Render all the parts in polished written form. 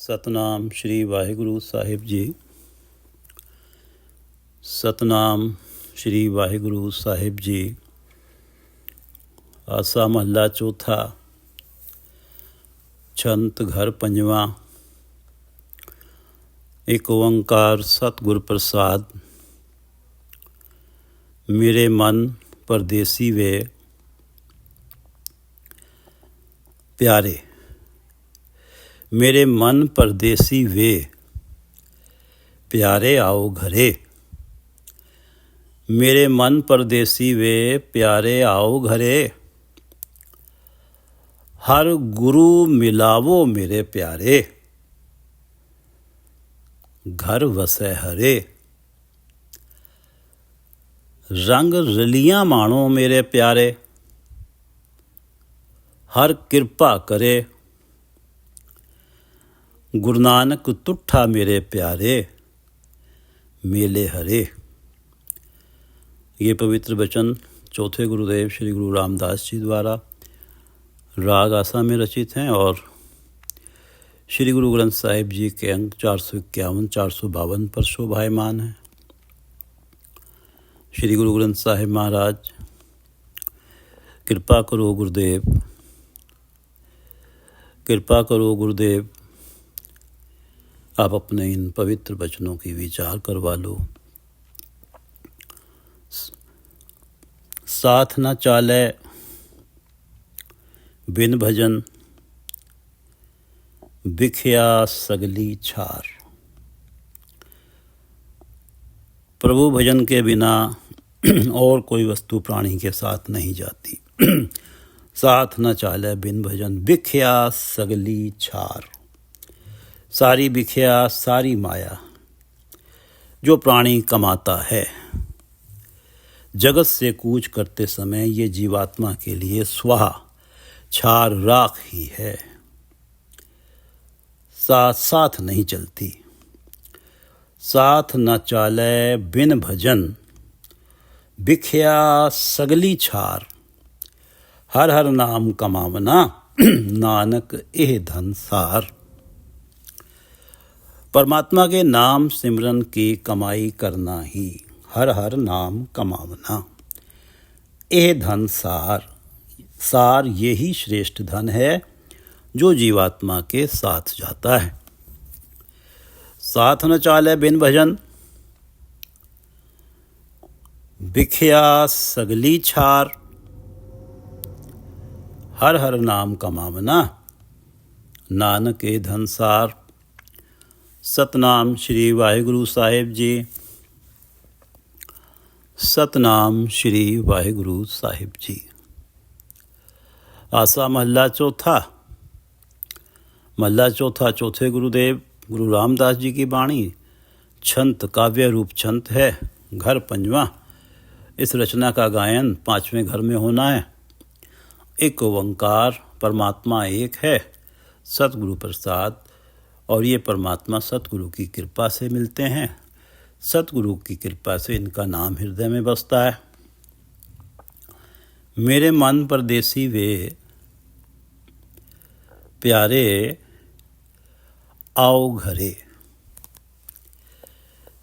ਸਤਨਾਮ ਸ਼੍ਰੀ ਵਾਹਿਗੁਰੂ ਸਾਹਿਬ ਜੀ। ਸਤਨਾਮ ਸ਼੍ਰੀ ਵਾਹਿਗੁਰੂ ਸਾਹਿਬ ਜੀ। ਆਸਾ ਮਹੱਲਾ ਚੌਥਾ। ਛੰਤ ਘਰ ਪੰਜਵਾਂ। ਇੱਕ ਓੰਕਾਰ ਸਤਿਗੁਰ ਪ੍ਰਸਾਦ। ਮੇਰੇ ਮਨ ਪਰਦੇਸੀ ਵੇ प्यारे। मेरे मन परदेसी वे प्यारे आओ घरे। मेरे मन परदेसी वे प्यारे आओ घरे। हर गुरु मिलावो मेरे प्यारे, घर वसै हरे। रंग रलियां माणो मेरे प्यारे, हर किरपा करे। गुरु नानक तुठा मेरे प्यारे, मेले हरे। ये पवित्र वचन चौथे गुरुदेव श्री गुरु रामदास जी द्वारा राग आसा में रचित हैं और श्री गुरु ग्रंथ साहिब जी के अंक 451 452 पर शोभायमान हैं। श्री गुरु ग्रंथ साहिब महाराज, कृपा करो गुरुदेव, कृपा करो गुरुदेव, आप अपने इन पवित्र वचनों की विचार करवा लो। साथ न चाले बिन भजन, बिख्या सगली छार। प्रभु भजन के बिना और कोई वस्तु प्राणी के साथ नहीं जाती। साथ न चाले बिन भजन, बिख्या सगली छार। सारी बिख्या, सारी माया जो प्राणी कमाता है, जगत से कूच करते समय ये जीवात्मा के लिए स्वाहा छार राख ही है, साथ साथ नहीं चलती। साथ न चाले बिन भजन, बिख्या सगली छार। हर हर नाम कमावना, नानक एह धन सार। परमात्मा के नाम सिमरन की कमाई करना ही हर हर नाम कमावना। एह धन सार, सार यही श्रेष्ठ धन है जो जीवात्मा के साथ जाता है। साथ न चाले बिन भजन, बिख्या सगली छार। हर हर नाम कमावना, नानक ए धन सार। सतनाम श्री वाहिगुरु साहिब जी। सतनाम श्री वाहिगुरु साहिब जी। आसा महला चौथा। महला चौथा चौथे गुरुदेव गुरु रामदास जी की वाणी। छंत काव्य रूप छंत है। घर पंजवा। इस रचना का गायन 5वें घर में होना है। एक ओंकार परमात्मा एक है, सतगुरु प्रसाद, और ये परमात्मा सतगुरु की कृपा से मिलते हैं। सतगुरु की कृपा से इनका नाम हृदय में बसता है। मेरे मन परदेसी वे प्यारे आओ घरे।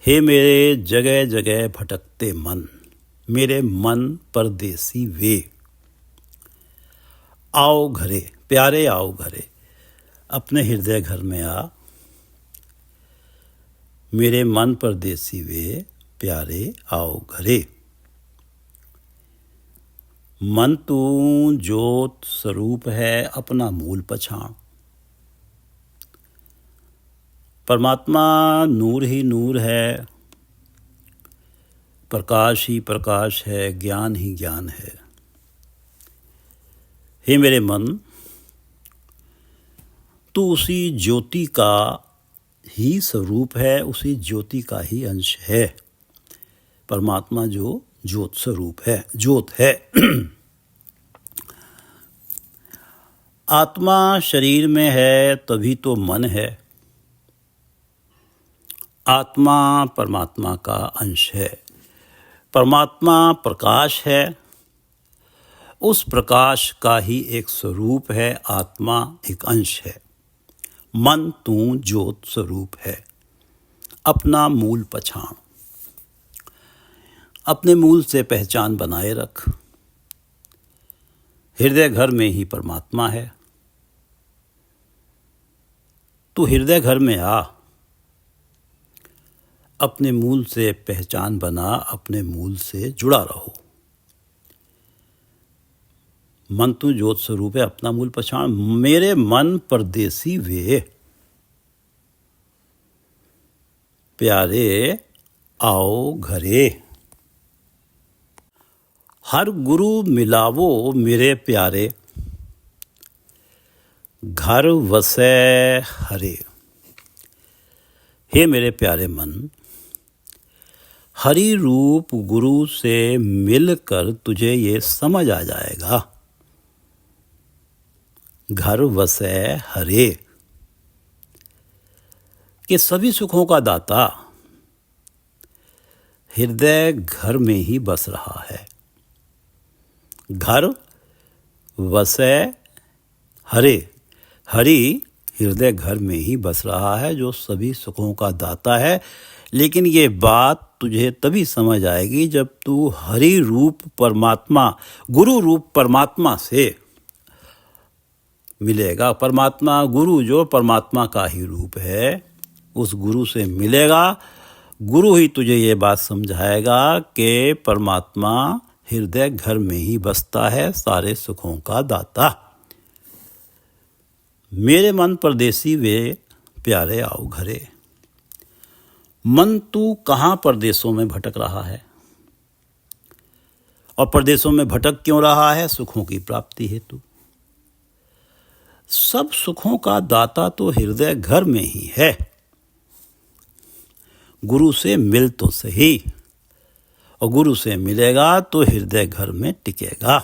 हे मेरे जगह जगह भटकते मन, मेरे मन परदेसी वे आओ घरे। प्यारे आओ घरे, अपने हृदय घर में आ। मेरे मन परदेसी वे प्यारे आओ घरे। मन तू ज्योत स्वरूप है, अपना मूल पछाण। परमात्मा नूर ही नूर है, प्रकाश ही प्रकाश है, ज्ञान ही ज्ञान है। हे मेरे मन, तू उसी ज्योति का ही स्वरूप है, उसी ज्योति का ही अंश है। परमात्मा जो ज्योत स्वरूप है, ज्योत है। आत्मा शरीर में है तभी तो मन है। आत्मा परमात्मा का अंश है। परमात्मा प्रकाश है, उस प्रकाश का ही एक स्वरूप है। आत्मा एक अंश है। मन तू ज्योत स्वरूप है, अपना मूल पछाण। अपने मूल से पहचान बनाए रख। हृदय घर में ही परमात्मा है। तू हृदय घर में आ, अपने मूल से पहचान बना, अपने मूल से जुड़ा रहो। मन तू ज्योत स्वरूप है, अपना मूल पछाण। मेरे मन परदेसी वे, प्यारे आओ घरे। हर गुरु मिलावो मेरे प्यारे, घर वसै हरे। हे मेरे प्यारे मन, हरि रूप गुरु से मिलकर तुझे ये समझ आ जाएगा, घर वसै हरे, कि सभी सुखों का दाता हृदय घर में ही बस रहा है। घर वसै हरे, हरि हृदय घर में ही बस रहा है, जो सभी सुखों का दाता है। लेकिन ये बात तुझे तभी समझ आएगी जब तू हरि रूप परमात्मा, गुरु रूप परमात्मा से मिलेगा। परमात्मा गुरु जो परमात्मा का ही रूप है, उस गुरु से मिलेगा। गुरु ही तुझे ये बात समझाएगा कि परमात्मा हृदय घर में ही बसता है, सारे सुखों का दाता। मेरे मन परदेसी वे, प्यारे आओ घरे। मन तू कहाँ परदेशों में भटक रहा है, और परदेशों में भटक क्यों रहा है? सुखों की प्राप्ति हेतु। सब सुखों का दाता तो हृदय घर में ही है। गुरु से मिल तो सही, और गुरु से मिलेगा तो हृदय घर में टिकेगा।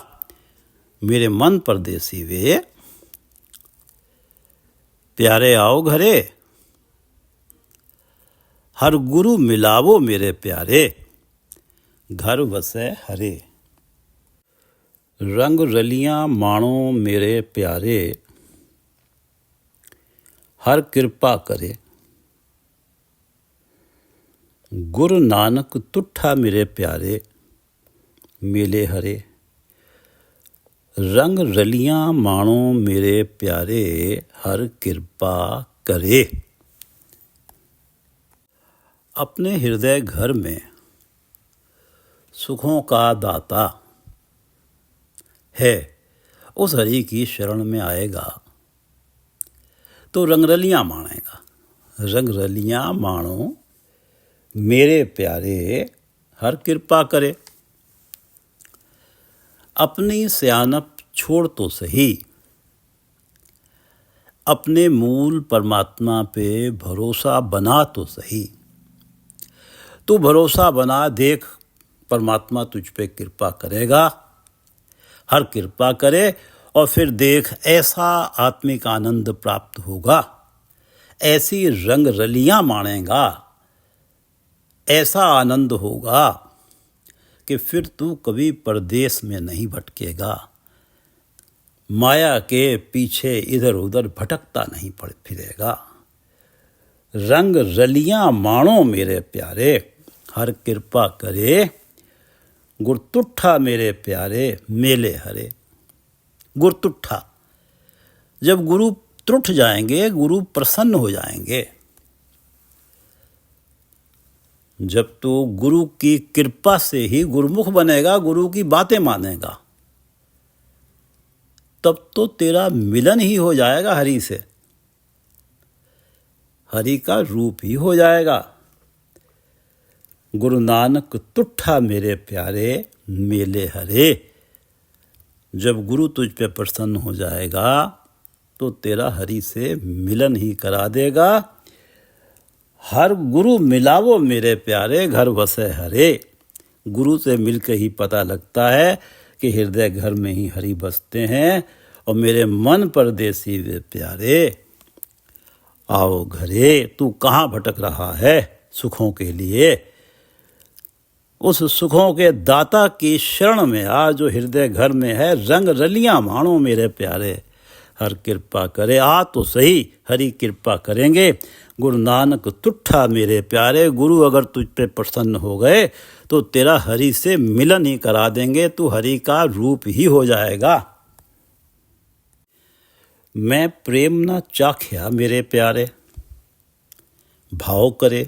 मेरे मन परदेसी वे, प्यारे आओ घरे। हर गुरु मिलावो मेरे प्यारे, घर वसै हरे। रंग रलियां माणो मेरे प्यारे, हर कृपा करे। गुरु नानक तुठा मेरे प्यारे, मेले हरे। रंग रलियां माणो मेरे प्यारे, हर कृपा करे। अपने हृदय घर में सुखों का दाता है, उस हरि की शरण में आएगा तो रंगरलियां मानेगा। रंगरलियां मानो मेरे प्यारे, हर कृपा करे। अपनी सयानप छोड़ तो सही, अपने मूल परमात्मा पे भरोसा बना तो सही। तू भरोसा बना, देख परमात्मा तुझ पे कृपा करेगा, हर कृपा करे। और फिर देख ऐसा आत्मिक आनंद प्राप्त होगा, ऐसी रंग रलियां मानेगा, ऐसा आनंद होगा कि फिर तू कभी परदेश में नहीं भटकेगा, माया के पीछे इधर उधर भटकता नहीं फिरेगा। रंग रलियां माणो मेरे प्यारे, हर कृपा करे। गुरतुट्ठा मेरे प्यारे, मेले हरे। गुरतुट्ठा, जब गुरु त्रुठ जाएंगे, गुरु प्रसन्न हो जाएंगे। जब तू गुरु की कृपा से ही गुरुमुख बनेगा, गुरु की बातें मानेगा, तब तो तेरा मिलन ही हो जाएगा हरि से, हरि का रूप ही हो जाएगा। गुरु नानक तुठा मेरे प्यारे, मेले हरे। जब गुरु तुझ पे प्रसन्न हो जाएगा तो तेरा हरि से मिलन ही करा देगा। हर गुरु मिलावो मेरे प्यारे, घर वसै हरे। गुरु से मिलकर ही पता लगता है कि हृदय घर में ही हरि बसते हैं। और मेरे मन परदेसी वे प्यारे, आओ घरे। तू कहाँ भटक रहा है सुखों के लिए? उस सुखों के दाता की शरण में आ, जो हृदय घर में है। रंग रलियां माणो मेरे प्यारे, हर कृपा करे। आ तो सही, हरि कृपा करेंगे। गुरु नानक तुठा मेरे प्यारे, गुरु अगर तुझ पे प्रसन्न हो गए तो तेरा हरि से मिलन ही करा देंगे, तू हरि का रूप ही हो जाएगा। मैं प्रेम न चाख्या मेरे प्यारे, भाव करे।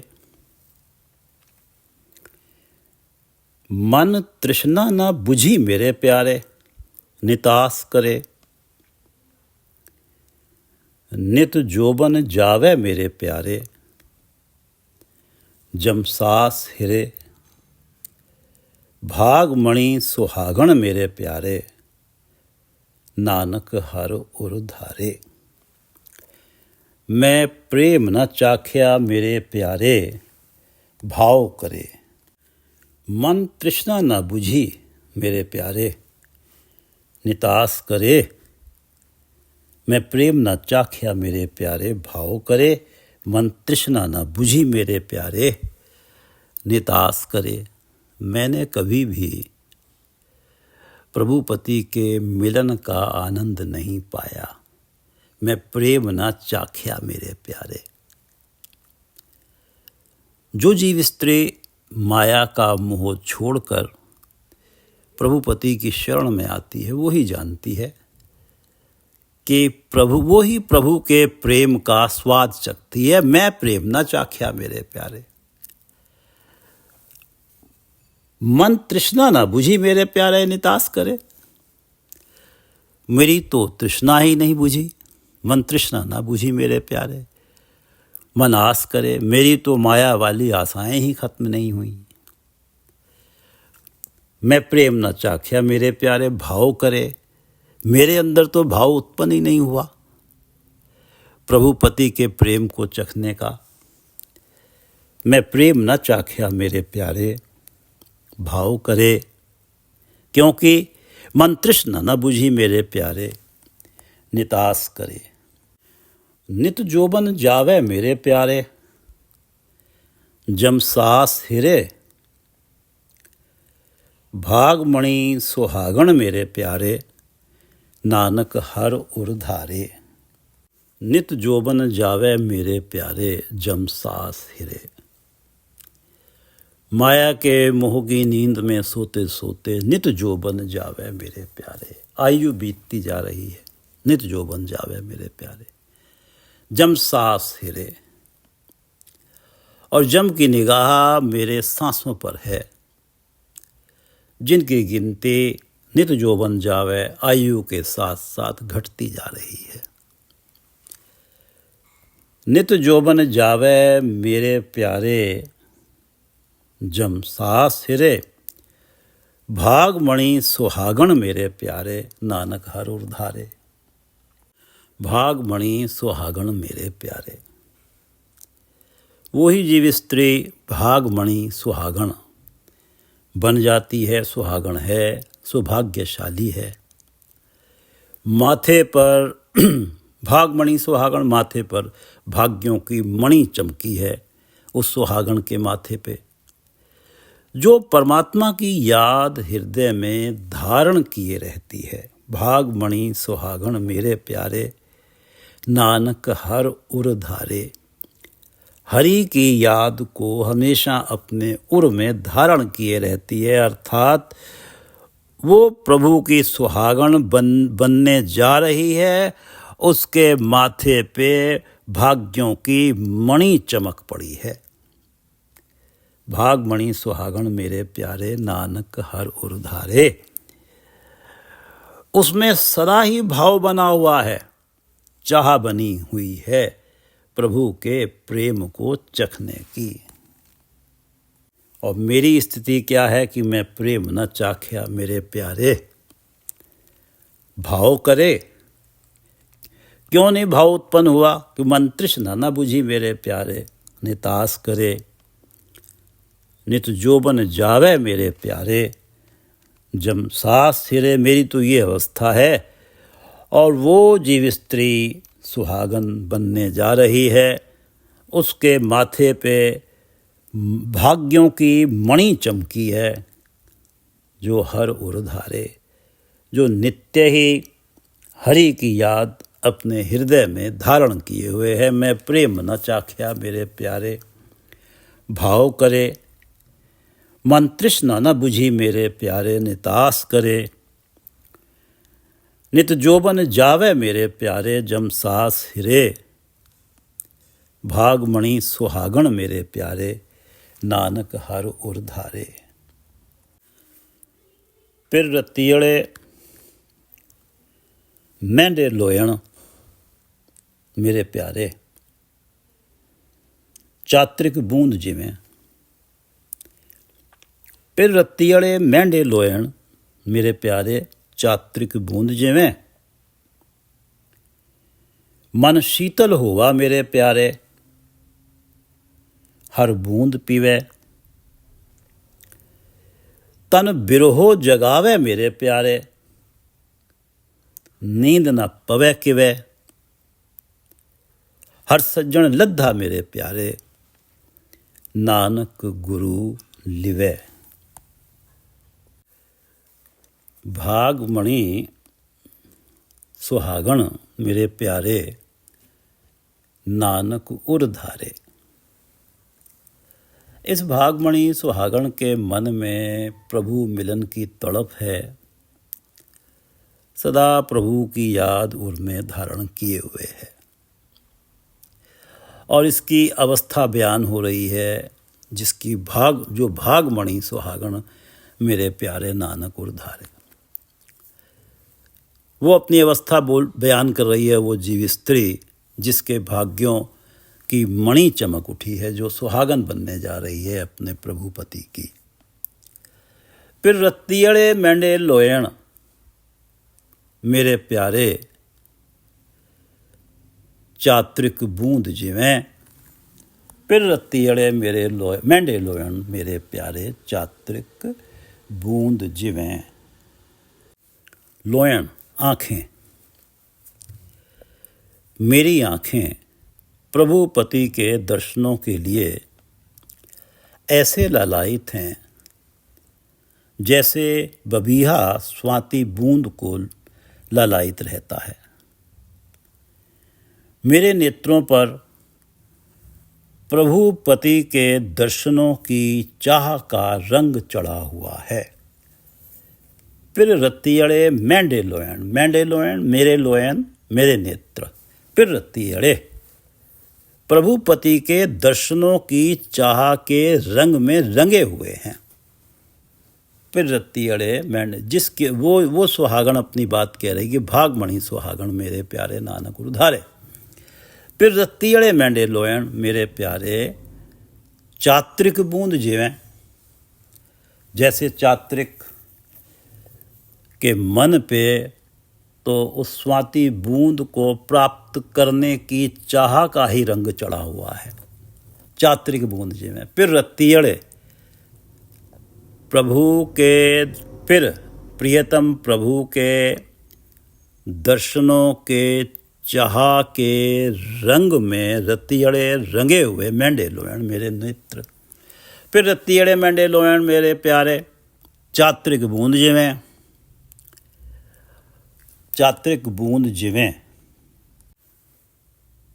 मन तृष्णा न बुझी मेरे प्यारे, नितास करे। नित जोबन जावे मेरे प्यारे, जमसास हिरे। भागमणि सुहागण मेरे प्यारे, नानक हर उर धारे। मैं प्रेम न चाख्या मेरे प्यारे, भाव करे। मन तृष्णा न बुझी मेरे प्यारे, नितास करे। मैं प्रेम न चाख्या मेरे प्यारे, भाव करे। मन तृष्णा न बुझी मेरे प्यारे, नितास करे। मैंने कभी भी प्रभुपति के मिलन का आनंद नहीं पाया, मैं प्रेम न चाख्या मेरे प्यारे। जो जीव स्त्री माया का मोह छोड़कर प्रभुपति की शरण में आती है, वो ही जानती है कि वो ही प्रभु के प्रेम का स्वाद चखती है। मैं प्रेम न चाख्या मेरे प्यारे, मन तृष्णा न बुझी मेरे प्यारे, नितास करे। मेरी तो तृष्णा ही नहीं बुझी, मन तृष्णा न बुझी मेरे प्यारे। मन आस करे, मेरी तो माया वाली आशाएं ही खत्म नहीं हुई। मैं प्रेम न चाख्या मेरे प्यारे, भाव करे। मेरे अंदर तो भाव उत्पन्न ही नहीं हुआ प्रभुपति के प्रेम को चखने का। मैं प्रेम न चाख्या मेरे प्यारे, भाव करे। क्योंकि मन तृष्णा न बुझी मेरे प्यारे, नितास करे। नित जोबन जावे मेरे प्यारे, जमसास हिरे। भागमणि सुहागण मेरे प्यारे, नानक हर उर धारे। नित जोबन जावे मेरे प्यारे, जमसास हिरे। माया के मोह की नींद में सोते सोते नित जोबन जावे मेरे प्यारे। आयु बीतती जा रही है, नित जोबन जावे मेरे प्यारे, जमसास हिरे। और जम की निगाह मेरे सांसों पर है, जिनकी गिनती नित जोबन जावे आयु के साथ साथ घटती जा रही है। नित जोबन जावे मेरे प्यारे, जमसास हिरे। भागमणि सुहागण मेरे प्यारे, नानक हर उर धारे। भागमणि सुहागण मेरे प्यारे, वही जीव स्त्री भागमणि सुहागण बन जाती है, सुहागण है, सौभाग्यशाली है। माथे पर भागमणि सुहागण, माथे पर भाग्यों की मणि चमकी है उस सुहागण के माथे पे, जो परमात्मा की याद हृदय में धारण किए रहती है। भागमणि सुहागण मेरे प्यारे, नानक हर उर धारे। हरि की याद को हमेशा अपने उर में धारण किए रहती है, अर्थात वो प्रभु की सुहागण बनने जा रही है। उसके माथे पे भाग्यों की मणि चमक पड़ी है। भागमणि सुहागण मेरे प्यारे, नानक हर उर धारे। उसमें सदा ही भाव बना हुआ है, चाह बनी हुई है प्रभु के प्रेम को चखने की। और मेरी स्थिति क्या है कि मैं प्रेम न चाख्या मेरे प्यारे, भाव करे। क्यों नहीं भाव उत्पन्न हुआ कि मन तृष्णा न बुझी मेरे प्यारे, नितास करे। नित जोबन जावे मेरे प्यारे, जमसास हिरे। मेरी तो ये अवस्था है और वो जीव स्त्री सुहागन बनने जा रही है। उसके माथे पे भाग्यों की मणि चमकी है, जो हर उर धारे, जो नित्य ही हरि की याद अपने हृदय में धारण किए हुए है। मैं प्रेम न चाख्या मेरे प्यारे, भाव करे मन तृष्णा न बुझी मेरे प्यारे, नितास करे नित जोबन जावे मेरे प्यारे, जम सास हिरे भागमणि सुहागण मेरे प्यारे, नानक हर उर धारे। फिर रतीले मेंढे लोयण मेरे प्यारे, चात्रिक बूंद जिवें। फिर रतीले मेंढे लोयण मेरे प्यारे, चात्रिक बूंद जिवें। मन शीतल होवा मेरे प्यारे, हर बूंद पीवे। तन बिरहो जगावे मेरे प्यारे, नींद न पवे किवे। हर सज्जन लद्धा मेरे प्यारे, नानक गुरु लिवे। भागमणि सुहागण मेरे प्यारे, नानक उर धारे। इस भागमणि सुहागण के मन में प्रभु मिलन की तड़प है। सदा प्रभु की याद उर में धारण किए हुए है और इसकी अवस्था बयान हो रही है, जिसकी जो भागमणि सुहागण मेरे प्यारे, नानक उर धारे। वो अपनी अवस्था बयान कर रही है, वो जीव स्त्री जिसके भाग्यों की मणि चमक उठी है, जो सुहागन बनने जा रही है अपने प्रभु पति की। फिर रतीले मेंढे लोयण मेरे प्यारे, चात्रिक बूंद जिवें। फिर रतीले मेंढे लोयण मेरे प्यारे, चात्रिक बूंद जिवें। लोयण आँखें। मेरी आँखें प्रभु पति के दर्शनों के लिए ऐसे लालायित हैं जैसे बबीहा स्वाति बूंद को लालायित रहता है। मेरे नेत्रों पर प्रभु पति के दर्शनों की चाह का रंग चढ़ा हुआ है। फिर रतीले मेंढे लोयण मेरे लोयन मेरे नेत्र। फिर रतीले प्रभु पति के दर्शनों की चाह के रंग में रंगे हुए हैं। फिर रतीले मेंढे, जिसके वो सुहागण अपनी बात कह रही कि भागमणि सुहागण मेरे प्यारे, नानक उर धारे। फिर रतीले मेंढे लोयण मेरे प्यारे, चात्रिक बूंद जिवें। जैसे चात्रिक के मन पे तो उस स्वाति बूंद को प्राप्त करने की चाह का ही रंग चढ़ा हुआ है, चात्रिक बूंद जिवें। फिर रतीले फिर प्रियतम प्रभु के दर्शनों के चाह के रंग में रतीले रंगे हुए मेंढे लोयण मेरे नेत्र। फिर रतीले मेंढे लोयण मेरे प्यारे, चात्रिक बूंद जिवें। चात्रिक बूंद जिवें।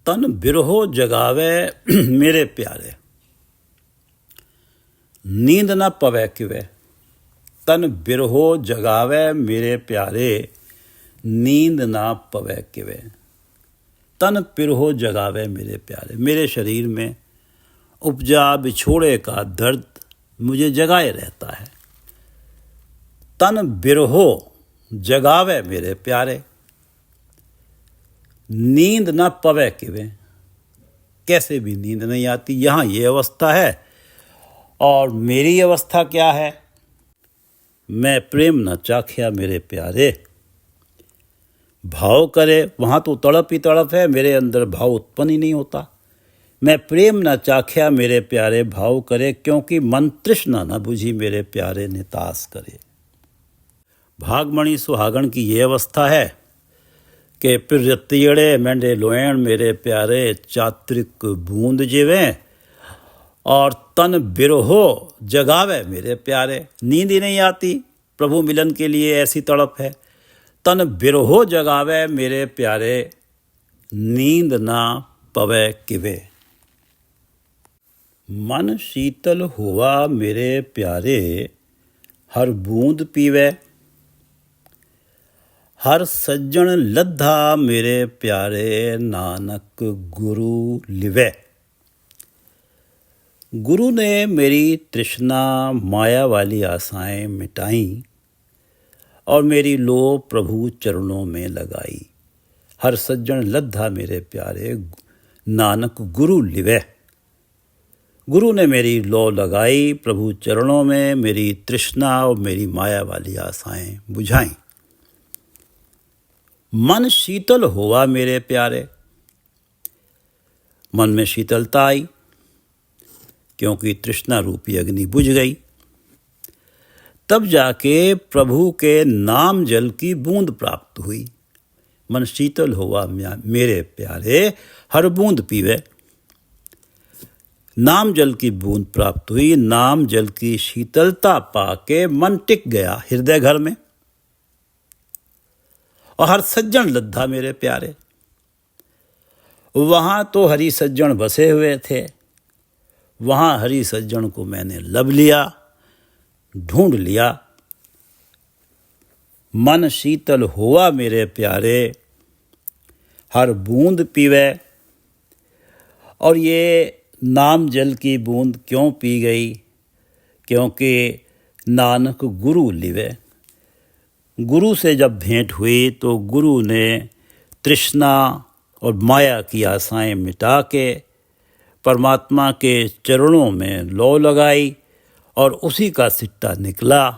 तन बिरहो जगावे मेरे प्यारे, नींद न पवे किवे। तन बिरहो जगावे मेरे प्यारे, नींद न पवे किवे। तन बिरहो जगावे मेरे प्यारे, मेरे शरीर में उपजा बिछोड़े का दर्द मुझे जगाए रहता है। तन बिरहो जगावे मेरे प्यारे, नींद न पवे किवे। कैसे भी नींद नहीं आती। यहाँ ये अवस्था है और मेरी अवस्था क्या है। मैं प्रेम न चाख्या मेरे प्यारे, भाव करे। वहाँ तो तड़प ही तड़प है, मेरे अंदर भाव उत्पन्न ही नहीं होता। मैं प्रेम न चाख्या मेरे प्यारे, भाव करे, क्योंकि मन तृष्णा न बुझी मेरे प्यारे, नितास करे। भागमणि सुहागण की ये अवस्था है कि फिर रतीले मेंढे लोयण मेरे प्यारे, चात्रिक बूंद जिवें। और तन बिरहो जगावे मेरे प्यारे, नींद ही नहीं आती। प्रभु मिलन के लिए ऐसी तड़प है। तन बिरहो जगावे मेरे प्यारे, नींद ना पवै किवे। मन शीतल होवा मेरे प्यारे, हर बूंद पीवै। हर सज्जन लद्धा मेरे प्यारे, नानक गुरु लिवै। गुरु ने मेरी तृष्णा माया वाली आशाएं मिटाई और मेरी लो प्रभु चरणों में लगाई। हर सज्जन लद्धा मेरे प्यारे, नानक गुरु लिवै। गुरु ने मेरी लो लगाई, प्रभु चरणों में मेरी तृष्णा और मेरी माया वाली आशाएं बुझाई। मन शीतल होवा मेरे प्यारे, मन में शीतलता आई क्योंकि तृष्णा रूपी अग्नि बुझ गई। तब जाके प्रभु के नाम जल की बूंद प्राप्त हुई। मन शीतल होवा मेरे प्यारे, हर बूंद पीवे। नाम जल की बूंद प्राप्त हुई। नाम जल की शीतलता पाके मन टिक गया हृदय घर में। और हर सज्जन लद्धा मेरे प्यारे, वहां तो हरि सज्जन बसे हुए थे, वहां हरि सज्जन को मैंने लब लिया, ढूंढ लिया। मन शीतल हुआ मेरे प्यारे, हर बूंद पीवे। और ये नाम जल की बूंद क्यों पी गई? क्योंकि नानक गुरु लिवे। गुरु से जब भेंट हुई तो गुरु ने तृष्णा और माया की आशाएं मिटा के परमात्मा के चरणों में लौ लगाई और उसी का सिट्टा निकला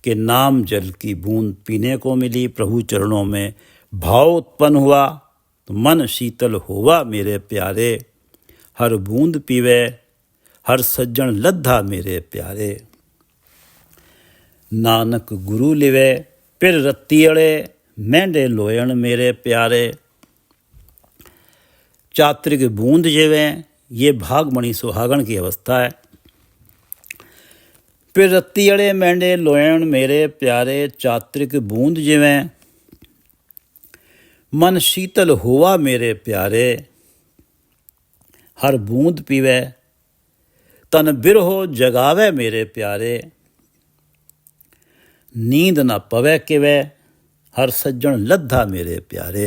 कि नाम जल की बूंद पीने को मिली। प्रभु चरणों में भाव उत्पन्न हुआ तो मन शीतल हुआ मेरे प्यारे, हर बूंद पीवे। हर सज्जन लद्धा मेरे प्यारे, नानक गुरु लिवे। फिर रत्तीअड़े मेंढे लोयण मेरे प्यारे, चात्रिक बूंद जेवें। ये भागमणि सुहागण की अवस्था है। फिर रत्तीअड़े मेंढे लोयण मेरे प्यारे, चात्रिक बूंद जेवें। मन शीतल हुआ मेरे प्यारे, हर बूंद पीवे। तन बिरहो जगावे मेरे प्यारे, नींद न पवै किवे। हर सज्जन लद्धा मेरे प्यारे,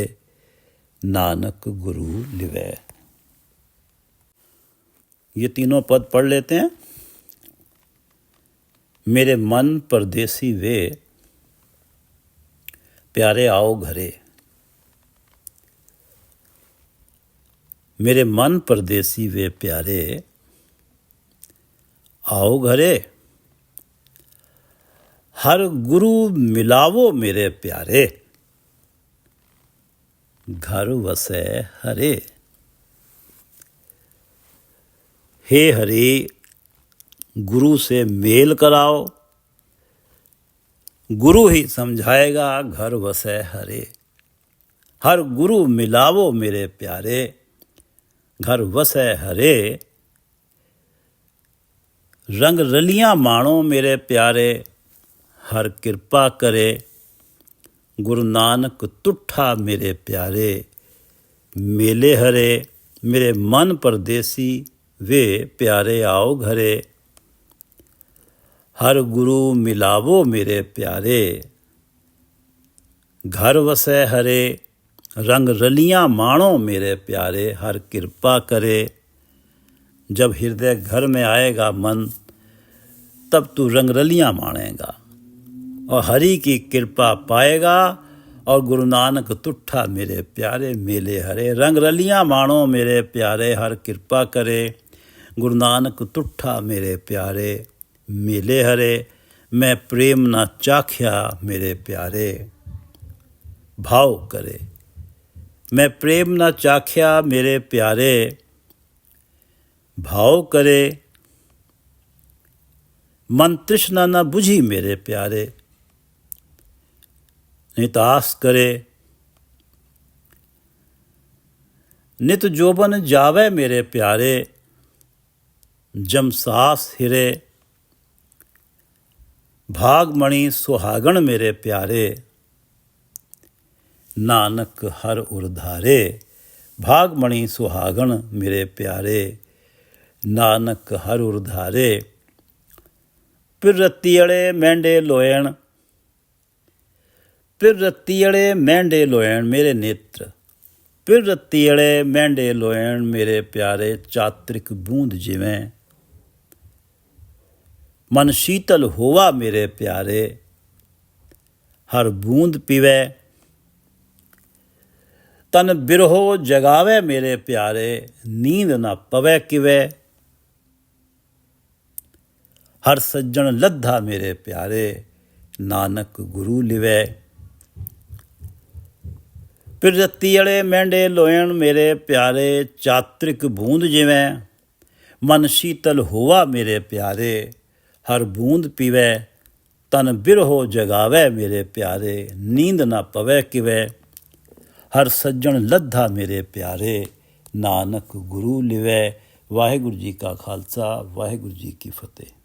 नानक गुरु लिवै। ये तीनों पद पढ़ लेते हैं। मेरे मन परदेसी वे, प्यारे आओ घरे। मेरे मन परदेसी वे प्यारे, आओ घरे। हर गुरु मिलावो मेरे प्यारे, घर वसै हरे। हे हरि, गुरु से मेल कराओ, गुरु ही समझाएगा घर वसै हरे। हर गुरु मिलावो मेरे प्यारे, घर वसै हरे। रंग रलियां माणो मेरे प्यारे, हर कृपा करे। गुरु नानक तुठा मेरे प्यारे, मेले हरे। मेरे मन परदेसी वे प्यारे आओ घरे। हर गुरु मिलावो मेरे प्यारे, घर वसै हरे। रंग रलियां माणो मेरे प्यारे, हर कृपा करे। जब हृदय घर में आएगा मन, तब तू रंग रलियां माणेगा और हरि की कृपा पाएगा। और गुरु नानक तुठा मेरे प्यारे, मेले हरे। रंग रलियां माणो मेरे प्यारे, हर कृपा करे। गुरु नानक तुठा मेरे प्यारे, मेले हरे। मैं प्रेम ना चाख्या मेरे प्यारे, भाव करे। मैं प्रेम ना चाख्या मेरे प्यारे, भाव करे। मन तृष्णा न बुझी मेरे प्यारे, नित आस करे। नित जोबन जावे मेरे प्यारे, जम सास हिरे। भागमणि सुहागण मेरे प्यारे, नानक हर उरधारे। भागमणि सुहागण मेरे प्यारे, नानक हर उधारे। फिर रत्तीअड़े मेंढे लोयण, फिर रत्तीअड़े मेंढे लोयण मेरे नेत्र। फिर रत्तीअड़े मेंढे लोयण मेरे प्यारे, चात्रिक बूंद जिवें। मन शीतल होवा मेरे प्यारे, हर बूंद पीवै। तन बिरहो जगावे मेरे प्यारे, नींद न पवै किवै। हर सज्जन लद्धा मेरे प्यारे, नानक गुरु लिवै। फिर रत्तीअड़े मेंढे लोयण मेरे प्यारे, चात्रिक बूंद जिवें। मन शीतल होवा मेरे प्यारे, हर बूंद पीवै। तन बिरहो जगावै मेरे प्यारे, नींद न पवै किवै। हर सज्जन लद्धा मेरे प्यारे, नानक गुरु लिवै। वाहिगुरू जी का खालसा, वाहिगुरू जी की फतेह।